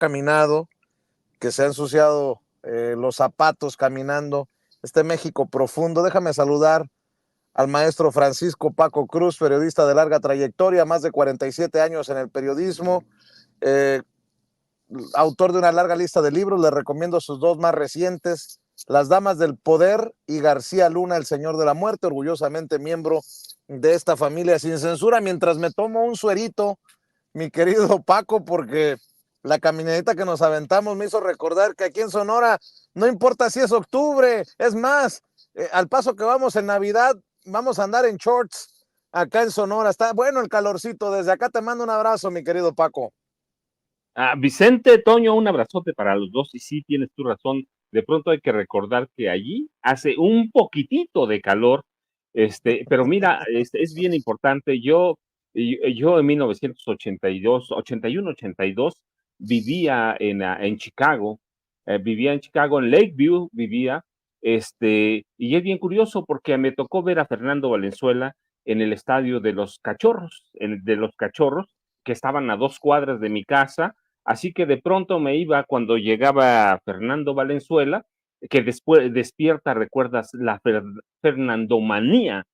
caminado, que se ha ensuciado los zapatos caminando, este México profundo. Déjame saludar al maestro Francisco Paco Cruz, periodista de larga trayectoria, más de 47 años en el periodismo, eh, autor de una larga lista de libros. Le recomiendo sus dos más recientes, Las Damas del Poder y García Luna, el Señor de la Muerte, orgullosamente miembro de esta familia sin censura, mientras me tomo un suerito, mi querido Paco, porque la caminadita que nos aventamos me hizo recordar que aquí en Sonora no importa si es octubre, es más, al paso que vamos en Navidad, vamos a andar en shorts acá en Sonora. Está bueno el calorcito. Desde acá te mando un abrazo, mi querido Paco. Vicente, Toño, un abrazote para los dos, y sí, tienes tu razón, de pronto hay que recordar que allí hace un poquitito de calor, pero mira, es bien importante. Yo en 1982, 81, 82, vivía en Chicago, en Lakeview vivía, y es bien curioso porque me tocó ver a Fernando Valenzuela en el estadio de los Cachorros, que estaban a 2 cuadras de mi casa. Así que de pronto me iba cuando llegaba Fernando Valenzuela, que después despierta, recuerdas, la Fernandomanía.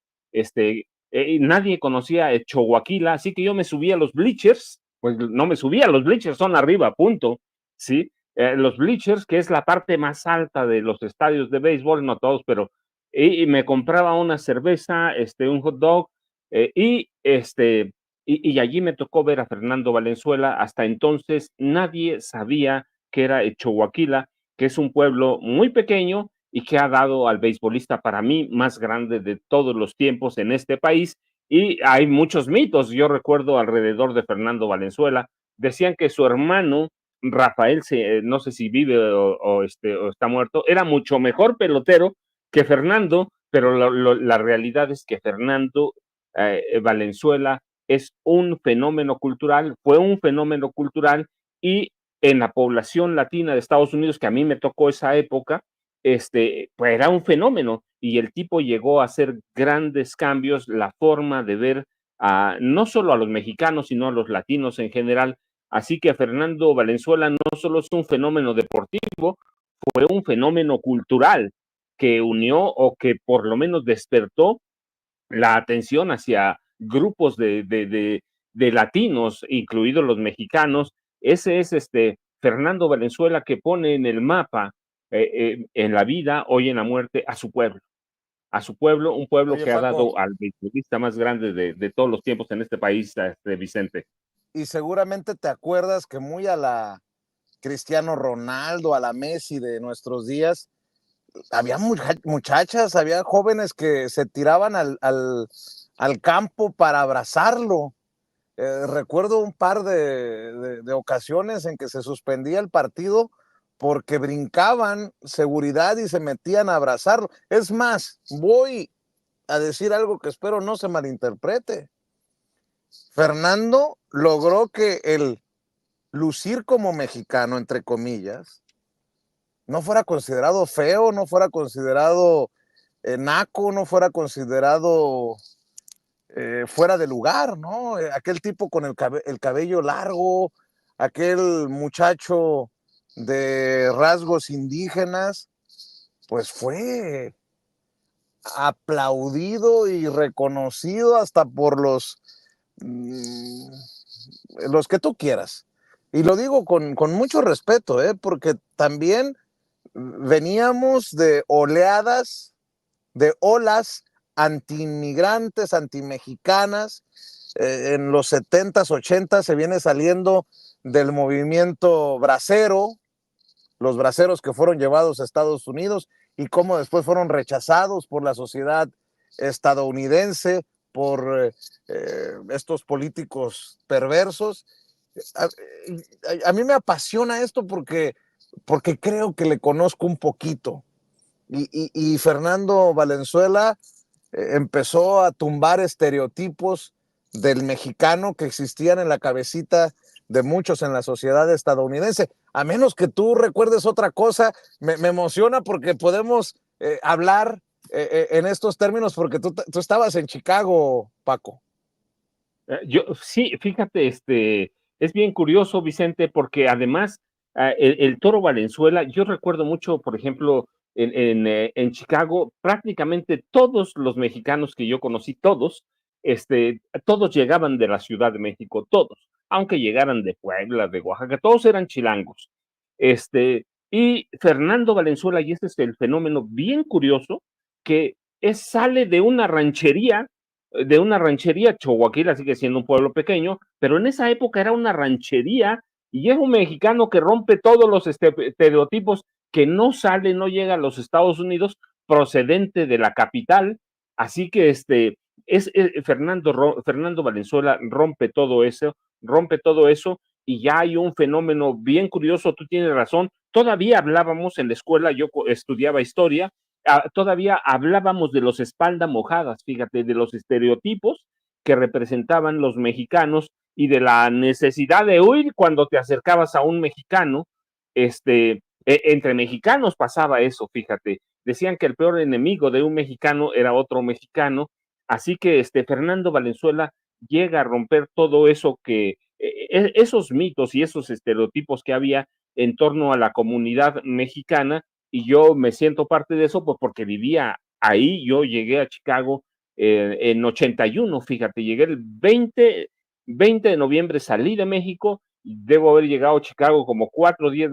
Nadie conocía a Choaquila, así que yo me subía a los bleachers, pues no me subía a los bleachers, son arriba, punto, ¿sí? Los bleachers, que es la parte más alta de los estadios de béisbol, no todos, pero y me compraba una cerveza, un hot dog, y allí me tocó ver a Fernando Valenzuela. Hasta entonces nadie sabía que era Choaquila, que es un pueblo muy pequeño y que ha dado al beisbolista para mí más grande de todos los tiempos en este país. Y hay muchos mitos, yo recuerdo alrededor de Fernando Valenzuela, decían que su hermano Rafael, no sé si vive o está muerto, era mucho mejor pelotero que Fernando, pero la realidad es que Fernando Valenzuela es un fenómeno cultural, fue un fenómeno cultural, y en la población latina de Estados Unidos, que a mí me tocó esa época, pues era un fenómeno, y el tipo llegó a hacer grandes cambios, la forma de ver no solo a los mexicanos, sino a los latinos en general. Así que Fernando Valenzuela no solo es un fenómeno deportivo, fue un fenómeno cultural que unió, o que por lo menos despertó la atención hacia grupos de latinos, incluidos los mexicanos. Ese es Fernando Valenzuela, que pone en el mapa, en la vida, hoy en la muerte, a su pueblo, un pueblo Oye, que ha Paco, dado al beisbolista más grande de todos los tiempos en este país, Vicente. y seguramente te acuerdas que muy a la Cristiano Ronaldo, a la Messi de nuestros días, había muchachas, había jóvenes que se tiraban al campo para abrazarlo. Recuerdo un par de ocasiones en que se suspendía el partido porque brincaban seguridad y se metían a abrazarlo. Es más, voy a decir algo que espero no se malinterprete. Fernando logró que el lucir como mexicano, entre comillas, no fuera considerado feo, no fuera considerado naco, no fuera considerado fuera de lugar, ¿no? Aquel tipo con el cabello largo, aquel muchacho de rasgos indígenas, pues fue aplaudido y reconocido hasta por los que tú quieras. Y lo digo con mucho respeto, porque también veníamos de oleadas, de olas anti-inmigrantes, anti-mexicanas. En los 70s, 80s se viene saliendo del movimiento bracero, los braceros que fueron llevados a Estados Unidos y cómo después fueron rechazados por la sociedad estadounidense, por estos políticos perversos. A mí me apasiona esto porque creo que le conozco un poquito. Y Fernando Valenzuela empezó a tumbar estereotipos del mexicano que existían en la cabecita de muchos en la sociedad estadounidense. A menos que tú recuerdes otra cosa, me emociona porque podemos hablar en estos términos, porque tú estabas en Chicago, Paco. Sí, fíjate, es bien curioso, Vicente, porque además el Toro Valenzuela. Yo recuerdo mucho, por ejemplo, en Chicago, prácticamente todos los mexicanos que yo conocí, todos llegaban de la Ciudad de México, todos, aunque llegaran de Puebla, de Oaxaca, todos eran chilangos. Y Fernando Valenzuela, y este es el fenómeno bien curioso, que sale de una ranchería. Choaquila sigue siendo un pueblo pequeño, pero en esa época era una ranchería y es un mexicano que rompe todos los estereotipos, que no sale, no llega a los Estados Unidos, procedente de la capital. Así que Fernando Valenzuela rompe todo eso, y ya hay un fenómeno bien curioso. Tú tienes razón, todavía hablábamos en la escuela, yo estudiaba historia, todavía hablábamos de los espalda mojadas, fíjate, de los estereotipos que representaban los mexicanos y de la necesidad de huir cuando te acercabas a un mexicano. Entre mexicanos pasaba eso, fíjate. Decían que el peor enemigo de un mexicano era otro mexicano. Así que Fernando Valenzuela llega a romper todo eso, esos mitos y esos estereotipos que había en torno a la comunidad mexicana, y yo me siento parte de eso, pues porque vivía ahí. Yo llegué a Chicago en 81, fíjate, llegué el 20 de noviembre, salí de México, y debo haber llegado a Chicago como 4 días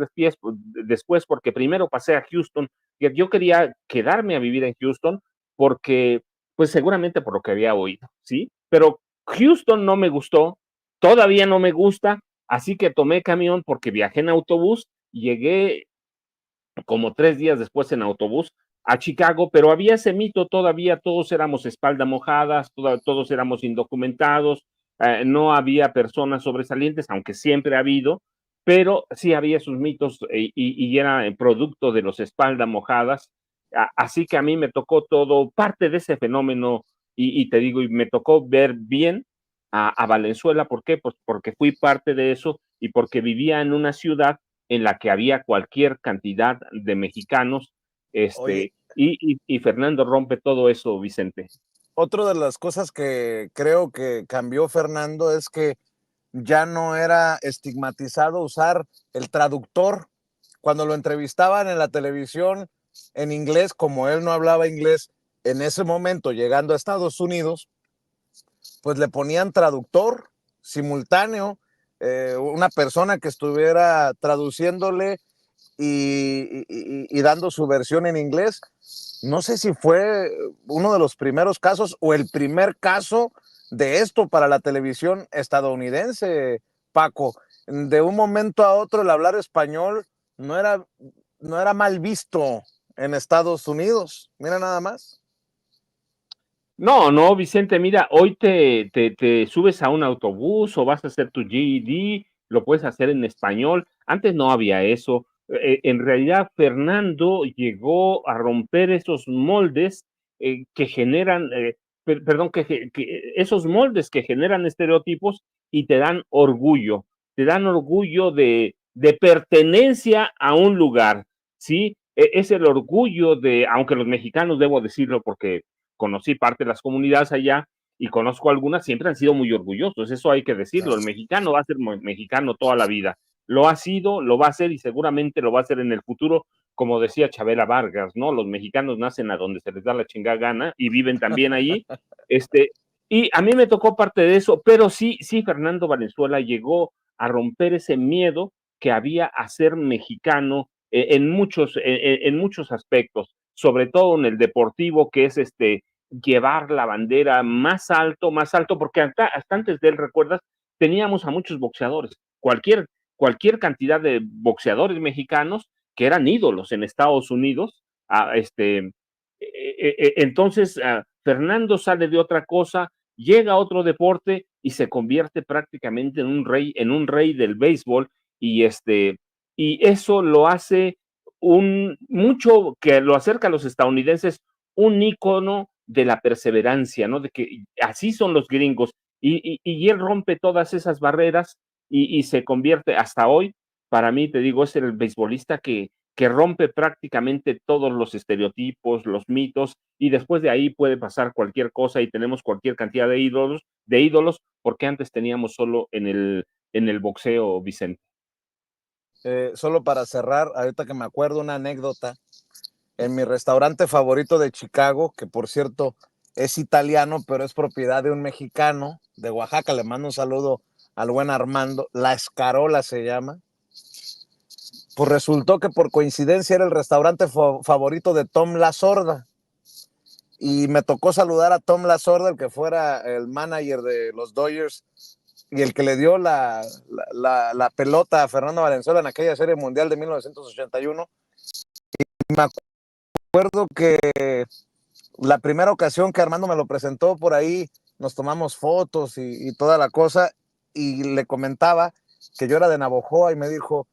después, porque primero pasé a Houston. Yo quería quedarme a vivir en Houston porque, pues seguramente por lo que había oído, ¿sí? Pero Houston no me gustó, todavía no me gusta, así que tomé camión porque viajé en autobús, llegué como 3 días después en autobús a Chicago, pero había ese mito todavía, todos éramos espalda mojadas, todos éramos indocumentados, no había personas sobresalientes, aunque siempre ha habido, pero sí había sus mitos, y era el producto de los espalda mojadas. Así que a mí me tocó todo, parte de ese fenómeno, y te digo, y me tocó ver bien a Valenzuela. ¿Por qué? Pues porque fui parte de eso y porque vivía en una ciudad en la que había cualquier cantidad de mexicanos. Oye, Y Fernando rompe todo eso, Vicente. otra de las cosas que creo que cambió Fernando es que ya no era estigmatizado usar el traductor. Cuando lo entrevistaban en la televisión en inglés, como él no hablaba inglés en ese momento, llegando a Estados Unidos, pues le ponían traductor simultáneo, una persona que estuviera traduciéndole y dando su versión en inglés. No sé si fue uno de los primeros casos o el primer caso de esto para la televisión estadounidense, Paco. De un momento a otro el hablar español no era, no era mal visto en Estados Unidos. Mira nada más. No, no, Vicente, mira, hoy te subes a un autobús o vas a hacer tu GED, lo puedes hacer en español. Antes no había eso. En realidad, Fernando llegó a romper esos moldes que generan, perdón, esos moldes que generan estereotipos y te dan orgullo de pertenencia a un lugar, ¿sí? Es el orgullo de, aunque los mexicanos, debo decirlo, porque conocí parte de las comunidades allá y conozco algunas, siempre han sido muy orgullosos, eso hay que decirlo. El mexicano va a ser mexicano toda la vida, lo ha sido, lo va a ser y seguramente lo va a hacer en el futuro. Como decía Chabela Vargas, ¿no? Los mexicanos nacen a donde se les da la chingada gana y viven también ahí. este, y a mí me tocó parte de eso, pero sí, sí, Fernando Valenzuela llegó a romper ese miedo que había a ser mexicano en muchos aspectos, sobre todo en el deportivo, que es llevar la bandera más alto, porque hasta antes de él, recuerdas, teníamos a muchos boxeadores, cualquier cantidad de boxeadores mexicanos que eran ídolos en Estados Unidos. Entonces, Fernando sale de otra cosa, llega a otro deporte y se convierte prácticamente en un rey del béisbol, y y eso lo hace mucho, que lo acerca a los estadounidenses, un ícono de la perseverancia, ¿no? De que así son los gringos, y él rompe todas esas barreras y se convierte hasta hoy, para mí, te digo, es el beisbolista que rompe prácticamente todos los estereotipos, los mitos, y después de ahí puede pasar cualquier cosa y tenemos cualquier cantidad de ídolos, porque antes teníamos solo en el boxeo, Vicente. solo para cerrar, ahorita que me acuerdo una anécdota, en mi restaurante favorito de Chicago, que por cierto es italiano, pero es propiedad de un mexicano de Oaxaca, le mando un saludo al buen Armando, La Escarola se llama, pues resultó que por coincidencia era el restaurante favorito de Tom La Sorda, y me tocó saludar a Tom La Sorda, el que fuera el manager de los Dodgers, y el que le dio la pelota a Fernando Valenzuela en aquella serie mundial de 1981. Y me acuerdo que la primera ocasión que Armando me lo presentó por ahí, nos tomamos fotos y toda la cosa, y le comentaba que yo era de Navojoa, y me dijo,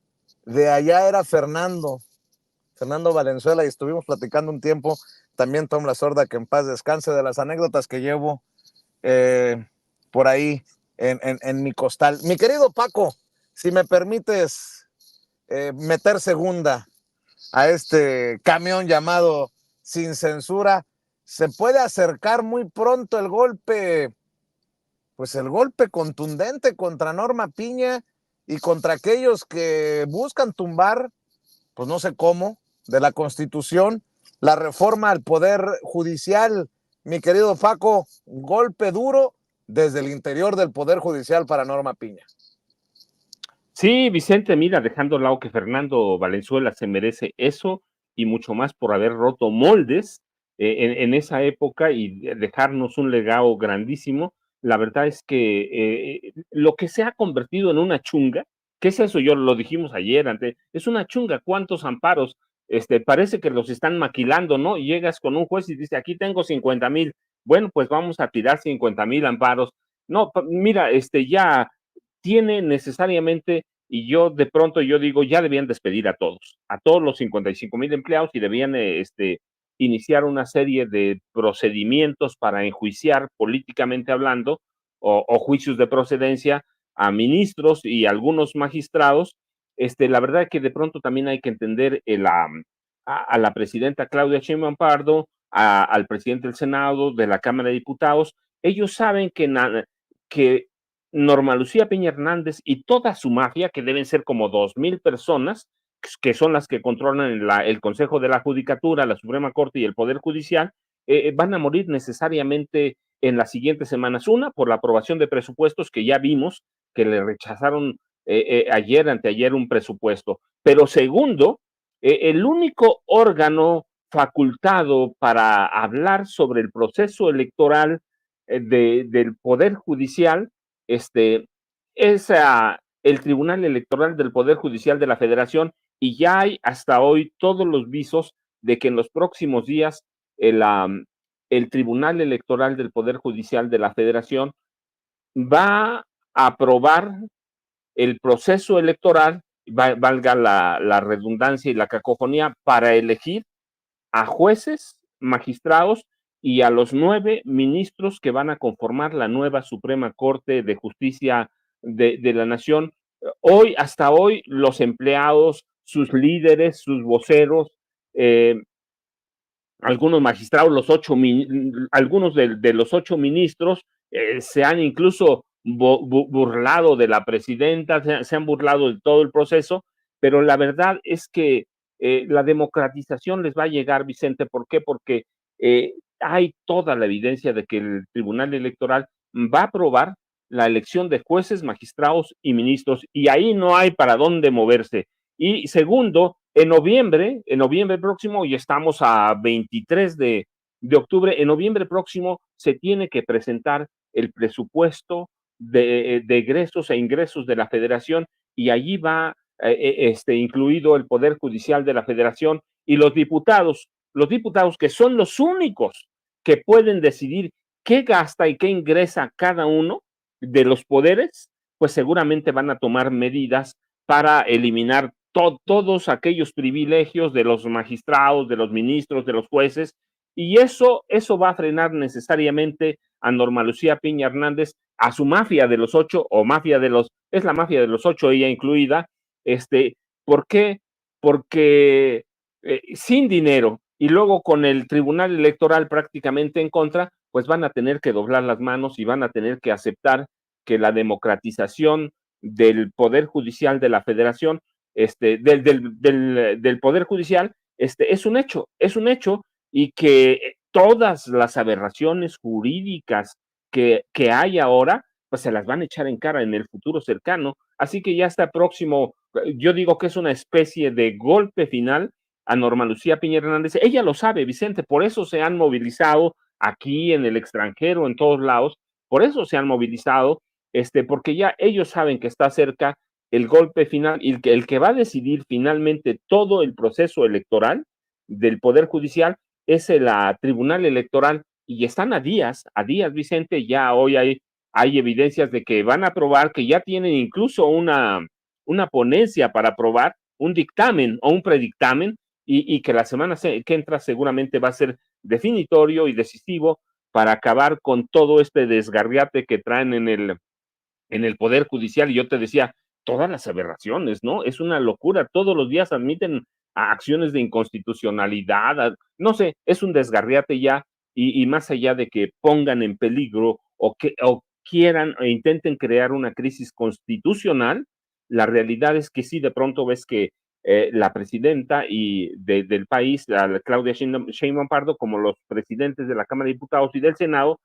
de allá era Fernando Valenzuela, y estuvimos platicando un tiempo. También Tom La Sorda, que en paz descanse, de las anécdotas que llevo por ahí en mi costal. Mi querido Paco, si me permites meter segunda a este camión llamado Sin Censura, se puede acercar muy pronto el golpe, pues el golpe contundente contra Norma Piña y contra aquellos que buscan tumbar, pues no sé cómo, de la Constitución, la reforma al Poder Judicial. Mi querido Paco, golpe duro desde el interior del Poder Judicial para Norma Piña. Sí, Vicente, mira, dejando al lado que Fernando Valenzuela se merece eso y mucho más por haber roto moldes en esa época y dejarnos un legado grandísimo. La verdad es que lo que se ha convertido en una chunga, ¿qué es eso? Yo lo dijimos ayer, es una chunga. ¿Cuántos amparos? Parece que los están maquilando, ¿no? Y llegas con un juez y dice, aquí tengo 50,000. Bueno, pues vamos a tirar 50,000 amparos. No, mira, ya tiene necesariamente, y yo de pronto yo digo, ya debían despedir a todos los 55,000 empleados, y debían iniciar una serie de procedimientos para enjuiciar políticamente hablando o juicios de procedencia a ministros y algunos magistrados. La verdad es que de pronto también hay que entender a la presidenta Claudia Sheinbaum Pardo, al presidente del Senado, de la Cámara de Diputados. Ellos saben que Norma Lucía Peña Hernández y toda su mafia, que deben ser como 2,000 personas, que son las que controlan el Consejo de la Judicatura, la Suprema Corte y el Poder Judicial, van a morir necesariamente en las siguientes semanas. Una, por la aprobación de presupuestos, que ya vimos que le rechazaron ayer, anteayer, un presupuesto. Pero segundo, el único órgano facultado para hablar sobre el proceso electoral del Poder Judicial es el Tribunal Electoral del Poder Judicial de la Federación, y ya hay hasta hoy todos los visos de que en los próximos días el Tribunal Electoral del Poder Judicial de la Federación va a aprobar el proceso electoral, valga la redundancia y la cacofonía, para elegir a jueces, magistrados y a los 9 ministros que van a conformar la nueva Suprema Corte de Justicia de la Nación. Hasta hoy, los empleados, sus líderes, sus voceros, algunos magistrados, algunos de los 8 ministros, se han incluso burlado de la presidenta, se han burlado de todo el proceso, pero la verdad es que la democratización les va a llegar, Vicente. ¿Por qué? Porque hay toda la evidencia de que el Tribunal Electoral va a aprobar la elección de jueces, magistrados y ministros, y ahí no hay para dónde moverse. Y segundo, en noviembre próximo, y estamos a 23 de octubre, en noviembre próximo se tiene que presentar el presupuesto de egresos e ingresos de la Federación, y allí va incluido el Poder Judicial de la Federación y los diputados que son los únicos que pueden decidir qué gasta y qué ingresa cada uno de los poderes, pues seguramente van a tomar medidas para eliminar todos aquellos privilegios de los magistrados, de los ministros, de los jueces, y eso va a frenar necesariamente a Norma Lucía Piña Hernández, a su mafia de los 8, o es la mafia de los 8, ella incluida. ¿Por qué? Porque sin dinero y luego con el Tribunal Electoral prácticamente en contra, pues van a tener que doblar las manos y van a tener que aceptar que la democratización del Poder Judicial de la Federación del Poder Judicial, es un hecho, y que todas las aberraciones jurídicas que hay ahora, pues se las van a echar en cara en el futuro cercano. Así que ya está próximo, yo digo que es una especie de golpe final a Norma Lucía Piña Hernández. Ella lo sabe, Vicente, por eso se han movilizado aquí, en el extranjero, en todos lados, por eso se han movilizado, porque ya ellos saben que está cerca el golpe final, y el que va a decidir finalmente todo el proceso electoral del Poder Judicial es el Tribunal Electoral, y están a días, Vicente. Ya hoy hay evidencias de que van a aprobar, que ya tienen incluso una ponencia para aprobar un dictamen o un predictamen, y que la semana que entra seguramente va a ser definitorio y decisivo para acabar con todo este desgarriate que traen en el Poder Judicial. Y yo te decía, todas las aberraciones, ¿no? Es una locura, todos los días admiten acciones de inconstitucionalidad, no sé, es un desgarriate ya, y más allá de que pongan en peligro o quieran e intenten crear una crisis constitucional, la realidad es que sí, de pronto ves que la presidenta del país, la Claudia Sheinbaum Pardo, como los presidentes de la Cámara de Diputados y del Senado,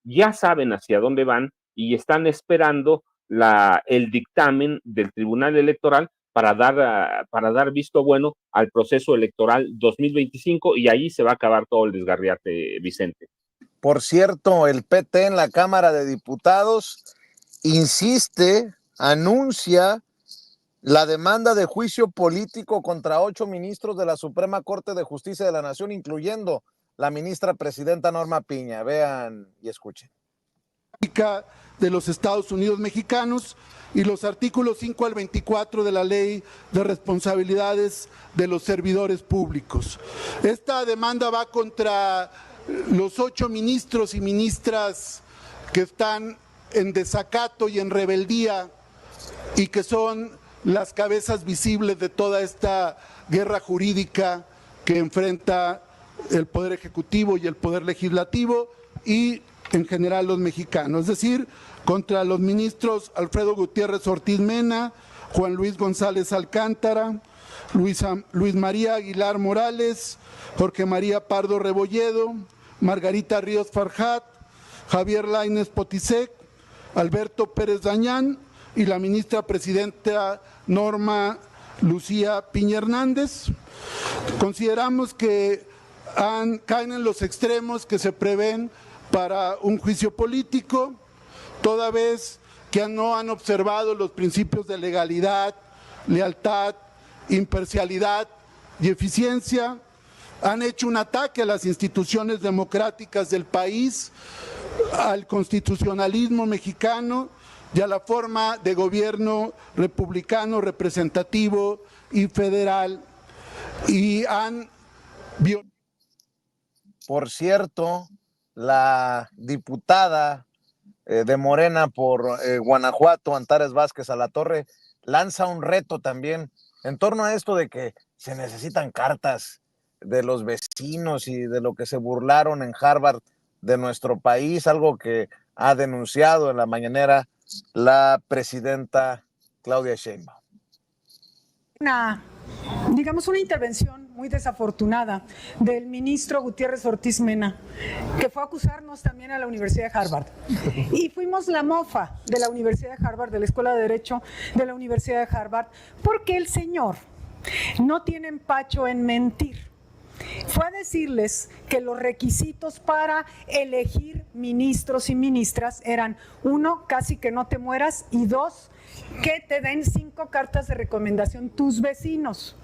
ya saben hacia dónde van, y están esperando el dictamen del Tribunal Electoral para dar visto bueno al proceso electoral 2025, y ahí se va a acabar todo el desgarriate, Vicente. Por cierto, el PT en la Cámara de Diputados insiste, anuncia la demanda de juicio político contra 8 ministros de la Suprema Corte de Justicia de la Nación, incluyendo la ministra presidenta Norma Piña. Vean y escuchen. De los Estados Unidos mexicanos y los artículos 5 al 24 de la Ley de Responsabilidades de los Servidores Públicos. Esta demanda va contra los 8 ministros y ministras que están en desacato y en rebeldía, y que son las cabezas visibles de toda esta guerra jurídica que enfrenta el Poder Ejecutivo y el Poder Legislativo, y en general los mexicanos, es decir, contra los ministros Alfredo Gutiérrez Ortiz Mena, Juan Luis González Alcántara, Luis María Aguilar Morales, Jorge María Pardo Rebolledo, Margarita Ríos Farjat, Javier Lainez Potisek, Alberto Pérez Dañán y la ministra presidenta Norma Lucía Piña Hernández. Consideramos que caen en los extremos que se prevén para un juicio político, toda vez que no han observado los principios de legalidad, lealtad, imparcialidad y eficiencia, han hecho un ataque a las instituciones democráticas del país, al constitucionalismo mexicano y a la forma de gobierno republicano, representativo y federal, y han violado. Por cierto, la diputada de Morena por Guanajuato, Antares Vázquez Alatorre, lanza un reto también en torno a esto de que se necesitan cartas de los vecinos y de lo que se burlaron en Harvard de nuestro país, algo que ha denunciado en la mañanera la presidenta Claudia Sheinbaum. Una intervención muy desafortunada del ministro Gutiérrez Ortiz Mena, que fue a acusarnos también a la Universidad de Harvard. Y fuimos la mofa de la Universidad de Harvard, de la Escuela de Derecho de la Universidad de Harvard, porque el señor no tiene empacho en mentir. Fue a decirles que los requisitos para elegir ministros y ministras eran: 1, casi que no te mueras, y 2, que te den 5 cartas de recomendación tus vecinos.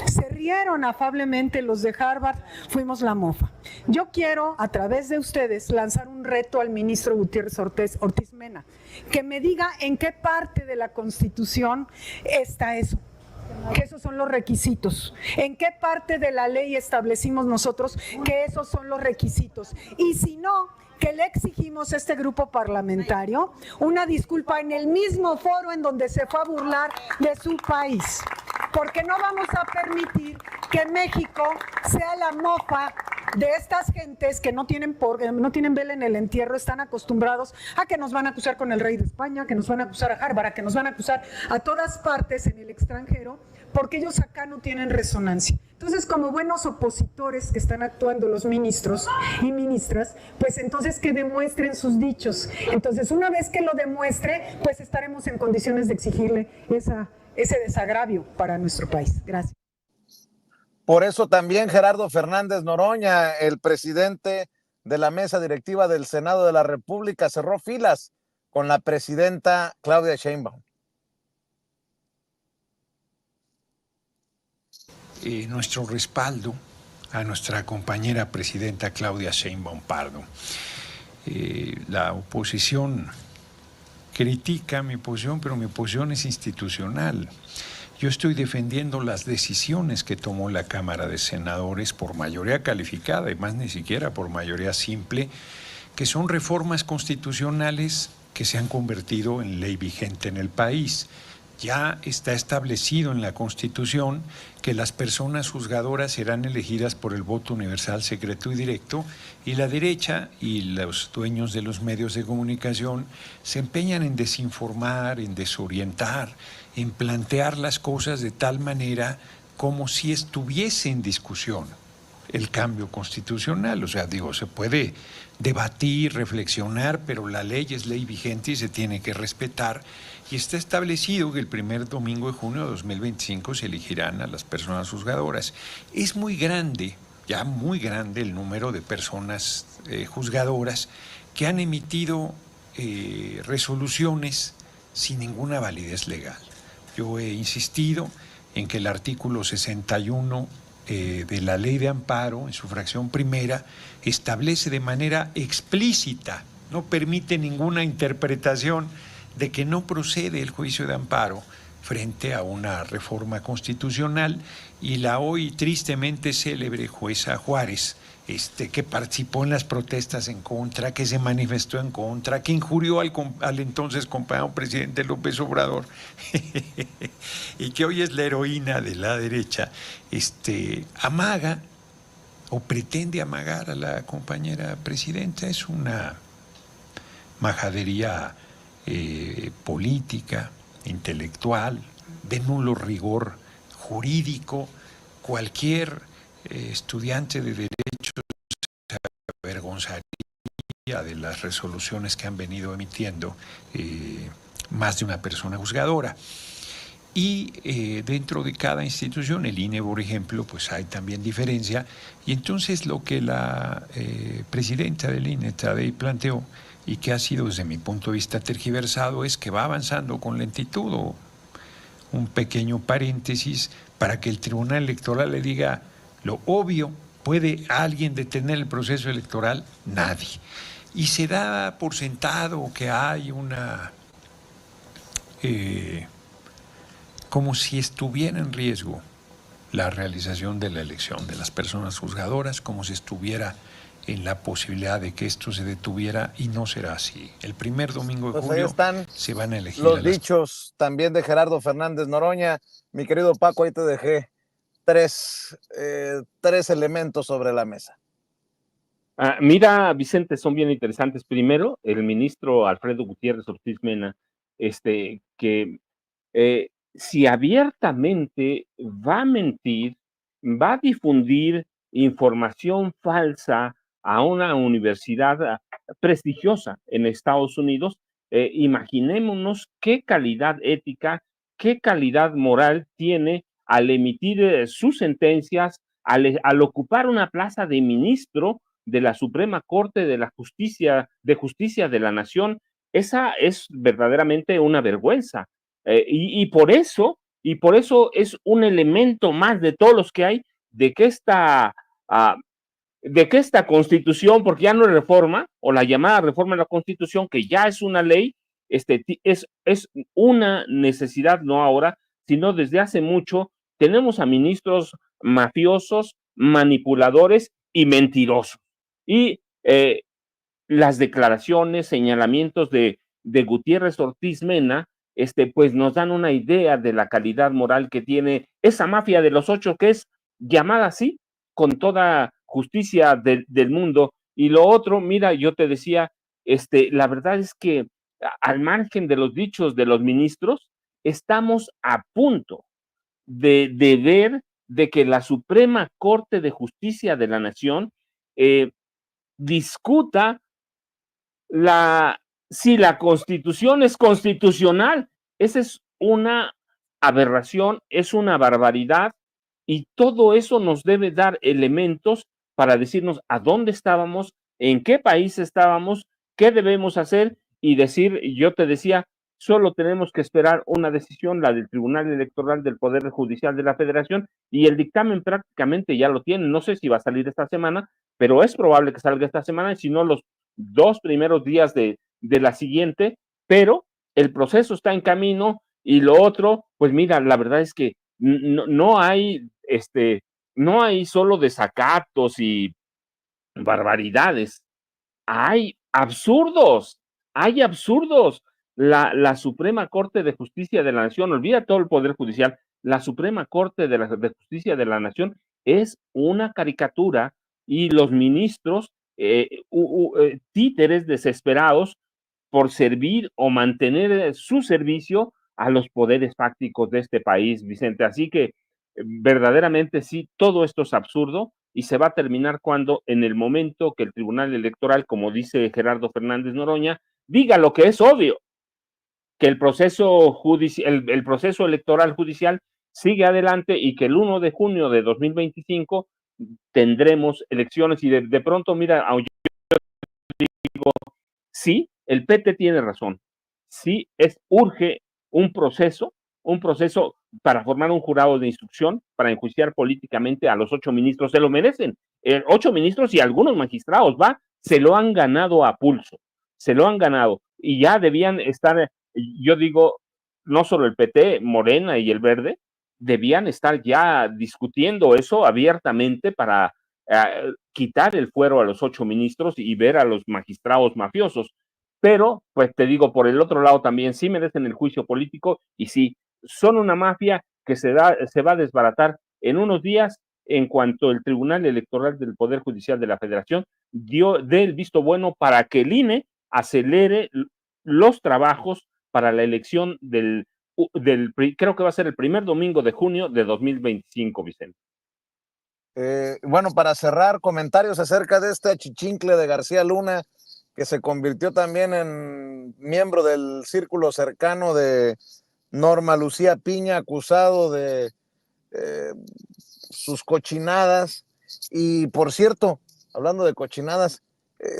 Se rieron afablemente los de Harvard, fuimos la mofa. Yo quiero, a través de ustedes, lanzar un reto al ministro Gutiérrez Ortiz Mena, que me diga en qué parte de la Constitución está eso, que esos son los requisitos. ¿En qué parte de la ley establecimos nosotros que esos son los requisitos? Y si no, que le exigimos a este grupo parlamentario una disculpa en el mismo foro en donde se fue a burlar de su país, porque no vamos a permitir que México sea la mofa de estas gentes que no tienen vela en el entierro, están acostumbrados a que nos van a acusar con el rey de España, que nos van a acusar a Harvard, a que nos van a acusar a todas partes en el extranjero, porque ellos acá no tienen resonancia. Entonces, como buenos opositores que están actuando los ministros y ministras, pues entonces que demuestren sus dichos. Entonces, una vez que lo demuestre, pues estaremos en condiciones de exigirle ese desagravio para nuestro país. Gracias. Por eso también Gerardo Fernández Noroña, el presidente de la mesa directiva del Senado de la República, cerró filas con la presidenta Claudia Sheinbaum. Nuestro respaldo a nuestra compañera presidenta Claudia Sheinbaum Pardo. La oposición critica mi posición, pero mi posición es institucional. Yo estoy defendiendo las decisiones que tomó la Cámara de Senadores por mayoría calificada y más ni siquiera por mayoría simple, que son reformas constitucionales que se han convertido en ley vigente en el país. Ya está establecido en la Constitución que las personas juzgadoras serán elegidas por el voto universal, secreto y directo, y la derecha y los dueños de los medios de comunicación se empeñan en desinformar, en desorientar, en plantear las cosas de tal manera como si estuviese en discusión el cambio constitucional. O sea, digo, se puede debatir, reflexionar, pero la ley es ley vigente y se tiene que respetar. Y está establecido que el primer domingo de junio de 2025 se elegirán a las personas juzgadoras. Es muy grande, ya muy grande el número de personas juzgadoras que han emitido resoluciones sin ninguna validez legal. Yo he insistido en que el artículo 61 de la Ley de Amparo, en su fracción primera, establece de manera explícita, no permite ninguna interpretación de que no procede el juicio de amparo frente a una reforma constitucional, y la hoy tristemente célebre jueza Juárez, que participó en las protestas en contra, que se manifestó en contra, que injurió al entonces compañero presidente López Obrador y que hoy es la heroína de la derecha, amaga o pretende amagar a la compañera presidenta. Es una majadería política, intelectual, de nulo rigor jurídico. Cualquier estudiante de derecho se avergonzaría de las resoluciones que han venido emitiendo más de una persona juzgadora. Y dentro de cada institución, el INE, por ejemplo, pues hay también diferencia. Y entonces lo que la presidenta del INE, Tadei, planteó, y que ha sido desde mi punto de vista tergiversado, es que va avanzando con lentitud. O un pequeño paréntesis para que el Tribunal Electoral le diga lo obvio: ¿puede alguien detener el proceso electoral? Nadie. Y se da por sentado que hay una como si estuviera en riesgo la realización de la elección de las personas juzgadoras, como si estuviera en la posibilidad de que esto se detuviera, y no será así. El primer domingo de julio se van a elegir los dichos también de Gerardo Fernández Noroña. Mi querido Paco, ahí te dejé tres elementos sobre la mesa. Mira, Vicente, son bien interesantes. Primero, el ministro Alfredo Gutiérrez Ortiz Mena, que si abiertamente va a mentir, va a difundir información falsa a una universidad prestigiosa en Estados Unidos, imaginémonos qué calidad ética, qué calidad moral tiene al emitir sus sentencias, al ocupar una plaza de ministro de la Suprema Corte de Justicia de la Nación. Esa es verdaderamente una vergüenza. Y por eso es un elemento más de todos los que hay de que esta Constitución, porque ya no es reforma, o la llamada reforma de la Constitución, que ya es una ley, es una necesidad, no ahora, sino desde hace mucho. Tenemos a ministros mafiosos, manipuladores y mentirosos. Y las declaraciones, señalamientos de Gutiérrez Ortiz Mena, pues nos dan una idea de la calidad moral que tiene esa mafia de los 8, que es llamada así, con toda justicia del mundo. Y lo otro, mira, yo te decía, la verdad es que al margen de los dichos de los ministros, estamos a punto de ver de que la Suprema Corte de Justicia de la Nación discuta si la Constitución es constitucional. Esa es una aberración, es una barbaridad, y todo eso nos debe dar elementos para decirnos a dónde estábamos, en qué país estábamos, qué debemos hacer y decir, yo te decía, solo tenemos que esperar una decisión, la del Tribunal Electoral del Poder Judicial de la Federación, y el dictamen prácticamente ya lo tienen. No sé si va a salir esta semana, pero es probable que salga esta semana, y si no, los 2 primeros días de la siguiente, pero el proceso está en camino. Y lo otro, pues mira, la verdad es que no hay, no hay solo desacatos y barbaridades, hay absurdos, hay absurdos. La Suprema Corte de Justicia de la Nación, olvida todo el Poder Judicial, la Suprema Corte de Justicia de la Nación es una caricatura, y los ministros, títeres desesperados por servir o mantener su servicio a los poderes fácticos de este país, Vicente. Así que verdaderamente sí, todo esto es absurdo, y se va a terminar cuando, en el momento que el Tribunal Electoral, como dice Gerardo Fernández Noroña, diga lo que es obvio, que el proceso el proceso electoral judicial sigue adelante, y que el 1 de junio de 2025 tendremos elecciones. Y de pronto, mira, yo digo, sí, el PT tiene razón, sí, urge un proceso para formar un jurado de instrucción para enjuiciar políticamente a los 8 ministros. Se lo merecen, 8 ministros y algunos magistrados, se lo han ganado a pulso, se lo han ganado, y ya debían estar, yo digo, no solo el PT, Morena y el Verde, debían estar ya discutiendo eso abiertamente para quitar el fuero a los 8 ministros y ver a los magistrados mafiosos. Pero, pues te digo, por el otro lado también sí merecen el juicio político, y sí, son una mafia que se va a desbaratar en unos días, en cuanto el Tribunal Electoral del Poder Judicial de la Federación dé el visto bueno para que el INE acelere los trabajos para la elección creo que va a ser el primer domingo de junio de 2025, Vicente. Bueno, para cerrar, comentarios acerca de este achichincle de García Luna, que se convirtió también en miembro del círculo cercano de Norma Lucía Piña, acusado de sus cochinadas. Y por cierto, hablando de cochinadas,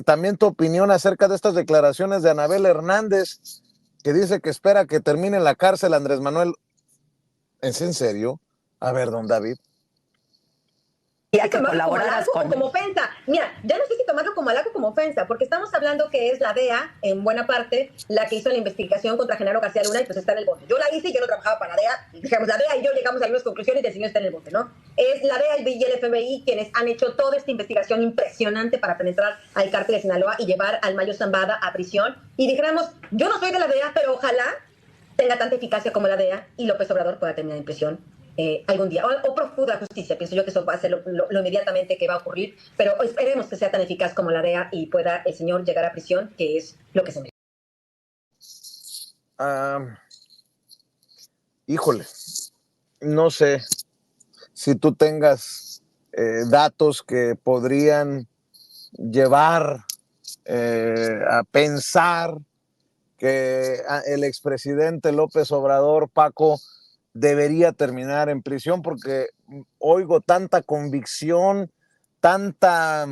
también tu opinión acerca de estas declaraciones de Anabel Hernández, que dice que espera que termine en la cárcel Andrés Manuel. ¿Es en serio? A ver, don David. Y hay que colaborar como ofensa. Mira, ya no sé si tomarlo como halago o como ofensa, porque estamos hablando que es la DEA, en buena parte, la que hizo la investigación contra Genaro García Luna, y pues está en el bote. Yo la hice y yo no trabajaba para la DEA. Digamos, la DEA y yo llegamos a algunas conclusiones y el señor está en el bote, ¿no? Es la DEA y el FBI quienes han hecho toda esta investigación impresionante para penetrar al cártel de Sinaloa y llevar al Mayo Zambada a prisión. Y dijéramos, yo no soy de la DEA, pero ojalá tenga tanta eficacia como la DEA y López Obrador pueda terminar en prisión algún día, o profusa justicia. Pienso yo que eso va a ser lo inmediatamente que va a ocurrir, pero esperemos que sea tan eficaz como la DEA y pueda el señor llegar a prisión, que es lo que se merece. Híjole, no sé si tú tengas datos que podrían llevar a pensar que el expresidente López Obrador, Paco, debería terminar en prisión, porque oigo tanta convicción, tanta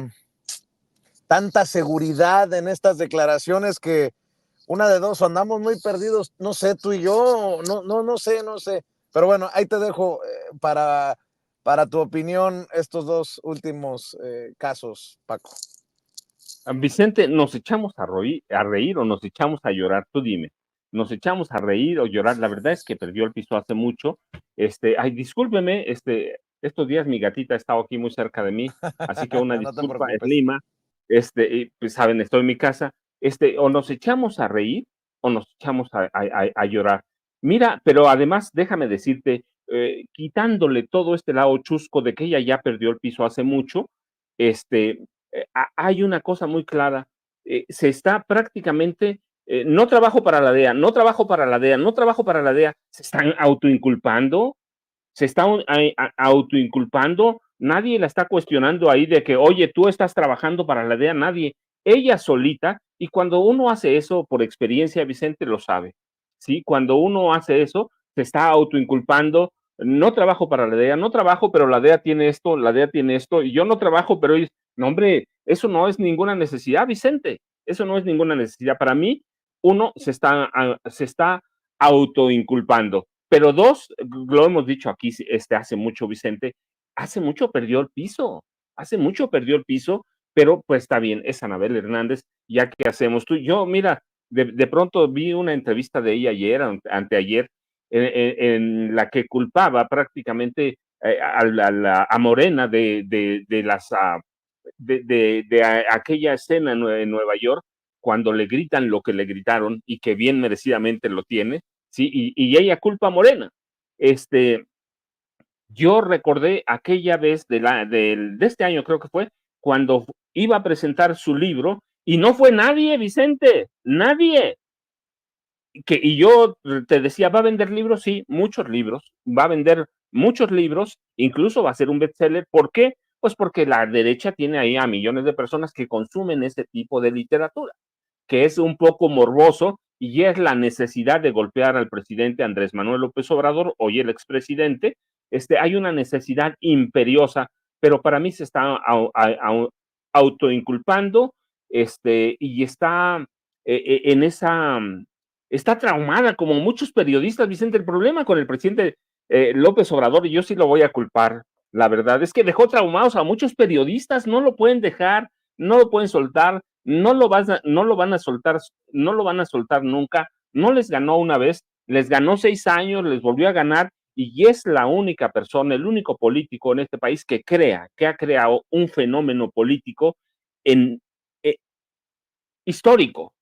seguridad en estas declaraciones, que una de dos, andamos muy perdidos, no sé, tú y yo, no sé. Pero bueno, ahí te dejo para tu opinión estos dos últimos casos, Paco. Vicente, ¿nos echamos a reír o nos echamos a llorar? Tú dime. ¿Nos echamos a reír o llorar? La verdad es que perdió el piso hace mucho. Ay, discúlpeme, estos días mi gatita ha estado aquí muy cerca de mí, así que una disculpa, es Lima. Pues saben, estoy en mi casa. O nos echamos a reír o nos echamos a llorar. Mira, pero además, déjame decirte, quitándole todo este lado chusco de que ella ya perdió el piso hace mucho, hay una cosa muy clara, se está prácticamente, no trabajo para la DEA, no trabajo para la DEA, no trabajo para la DEA, se están autoinculpando, se está autoinculpando, nadie la está cuestionando ahí de que, oye, tú estás trabajando para la DEA, nadie, ella solita, y cuando uno hace eso por experiencia, Vicente lo sabe, ¿sí? Cuando uno hace eso, se está autoinculpando, no trabajo para la DEA, no trabajo, pero la DEA tiene esto, la DEA tiene esto, y yo no trabajo, pero ellos, no, hombre, eso no es ninguna necesidad, Vicente, eso no es ninguna necesidad. Para mí, uno se está autoinculpando. Pero dos, lo hemos dicho aquí hace mucho, Vicente, hace mucho perdió el piso, hace mucho perdió el piso, pero pues está bien, es Anabel Hernández, ya que hacemos tú. Yo, mira, de pronto vi una entrevista de ella ayer, anteayer, en la que culpaba prácticamente a Morena de aquella escena en Nueva York, cuando le gritan lo que le gritaron y que bien merecidamente lo tiene, ¿sí? Y ella culpa a Morena. Yo recordé aquella vez de este año, creo que fue, cuando iba a presentar su libro y no fue nadie, Vicente, nadie. Y yo te decía, ¿va a vender libros? Sí, muchos libros, va a vender muchos libros, incluso va a ser un bestseller. ¿Por qué? Pues porque la derecha tiene ahí a millones de personas que consumen ese tipo de literatura, que es un poco morboso y es la necesidad de golpear al presidente Andrés Manuel López Obrador, hoy el expresidente. Hay una necesidad imperiosa, pero para mí se está autoinculpando, y está en esa, está traumada como muchos periodistas, Vicente. El problema con el presidente López Obrador, y yo sí lo voy a culpar, la verdad, es que dejó traumados a muchos periodistas, no lo pueden dejar, no lo pueden soltar, no lo van a soltar, no lo van a soltar nunca, no les ganó una vez, les ganó 6 años, les volvió a ganar, y es la única persona, el único político en este país que ha creado un fenómeno político en, eh, histórico.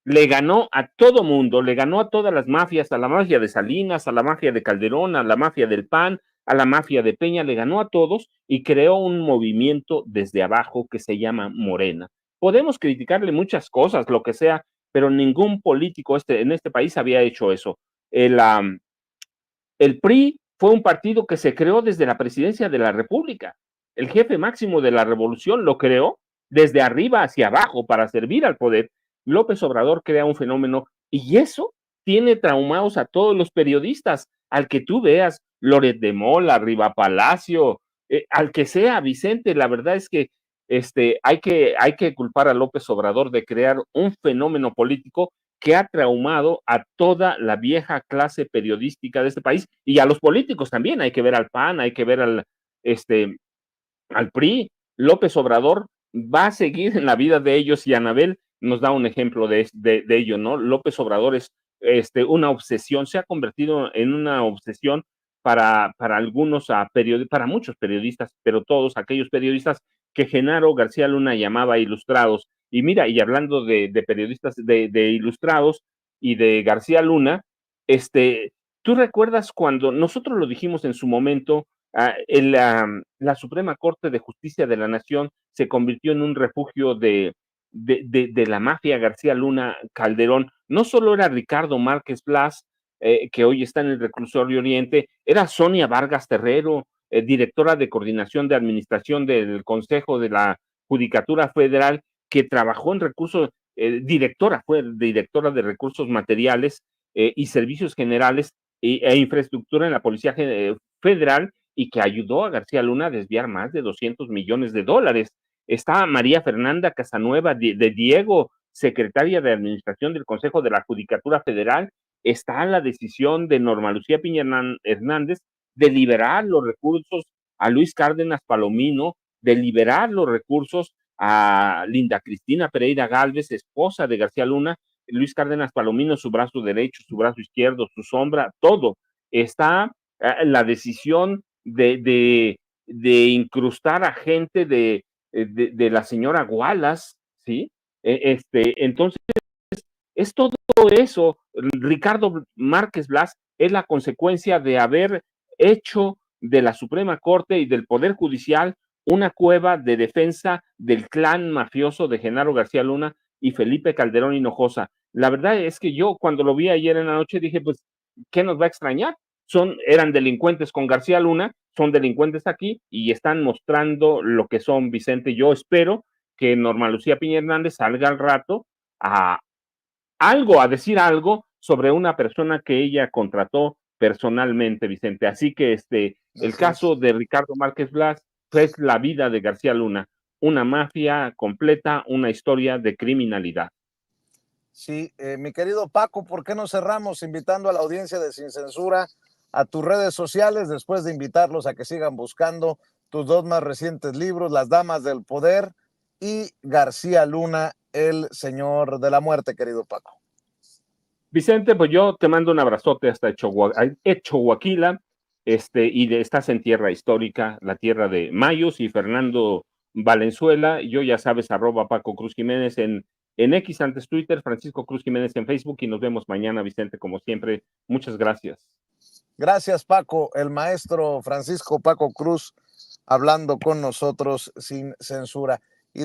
Le ganó a todo mundo, le ganó a todas las mafias, a la mafia de Salinas, a la mafia de Calderón, a la mafia del PAN, a la mafia de Peña, le ganó a todos y creó un movimiento desde abajo que se llama Morena. Podemos criticarle muchas cosas, lo que sea, pero ningún político en este país había hecho eso. El PRI fue un partido que se creó desde la presidencia de la República. El jefe máximo de la revolución lo creó desde arriba hacia abajo para servir al poder. López Obrador crea un fenómeno y eso tiene traumados a todos los periodistas, al que tú veas, Loret de Mola, Riva Palacio, al que sea, Vicente. La verdad es que hay que culpar a López Obrador de crear un fenómeno político que ha traumado a toda la vieja clase periodística de este país y a los políticos también. Hay que ver al PAN, hay que ver al PRI. López Obrador va a seguir en la vida de ellos y Anabel nos da un ejemplo de ello, ¿no? López Obrador es una obsesión, se ha convertido en una obsesión para algunos, para muchos periodistas, pero todos aquellos periodistas que Genaro García Luna llamaba ilustrados. Y mira, y hablando de periodistas de ilustrados y de García Luna, ¿tú recuerdas cuando nosotros lo dijimos en su momento, la Suprema Corte de Justicia de la Nación se convirtió en un refugio de la mafia García Luna Calderón? No solo era Ricardo Márquez Blas, que hoy está en el reclusorio Oriente, era Sonia Vargas Terrero, directora de coordinación de administración del Consejo de la Judicatura Federal, que trabajó en recursos, fue directora de recursos materiales y servicios generales e infraestructura en la Policía Federal, y que ayudó a García Luna a desviar más de $200 millones. Está María Fernanda Casanueva de Diego, secretaria de Administración del Consejo de la Judicatura Federal. Está la decisión de Norma Lucía Piña Hernández de liberar los recursos a Luis Cárdenas Palomino, de liberar los recursos a Linda Cristina Pereira Gálvez, esposa de García Luna. Luis Cárdenas Palomino, su brazo derecho, su brazo izquierdo, su sombra, todo. Está la decisión de incrustar a gente de la señora Wallace, ¿sí? Entonces, es todo eso. Ricardo Márquez Blas es la consecuencia de haber hecho de la Suprema Corte y del Poder Judicial una cueva de defensa del clan mafioso de Genaro García Luna y Felipe Calderón Hinojosa. La verdad es que yo cuando lo vi ayer en la noche dije, pues, ¿qué nos va a extrañar? Eran delincuentes con García Luna, son delincuentes aquí y están mostrando lo que son, Vicente. Yo espero que Norma Lucía Piña Hernández salga al rato a decir algo sobre una persona que ella contrató personalmente, Vicente. Así que el caso de Ricardo Márquez Blas es la vida de García Luna, una mafia completa, una historia de criminalidad. Sí, mi querido Paco, ¿por qué no cerramos invitando a la audiencia de Sin Censura a tus redes sociales después de invitarlos a que sigan buscando tus dos más recientes libros, Las Damas del Poder y García Luna, el Señor de la Muerte, querido Paco? Vicente, pues yo te mando un abrazote hasta Choaquila, y estás en tierra histórica, la tierra de Mayos y Fernando Valenzuela. Yo ya sabes, @Paco Cruz Jiménez en X, antes Twitter, Francisco Cruz Jiménez en Facebook, y nos vemos mañana, Vicente, como siempre. Muchas gracias. Gracias, Paco, el maestro Francisco Paco Cruz, hablando con nosotros sin censura. Y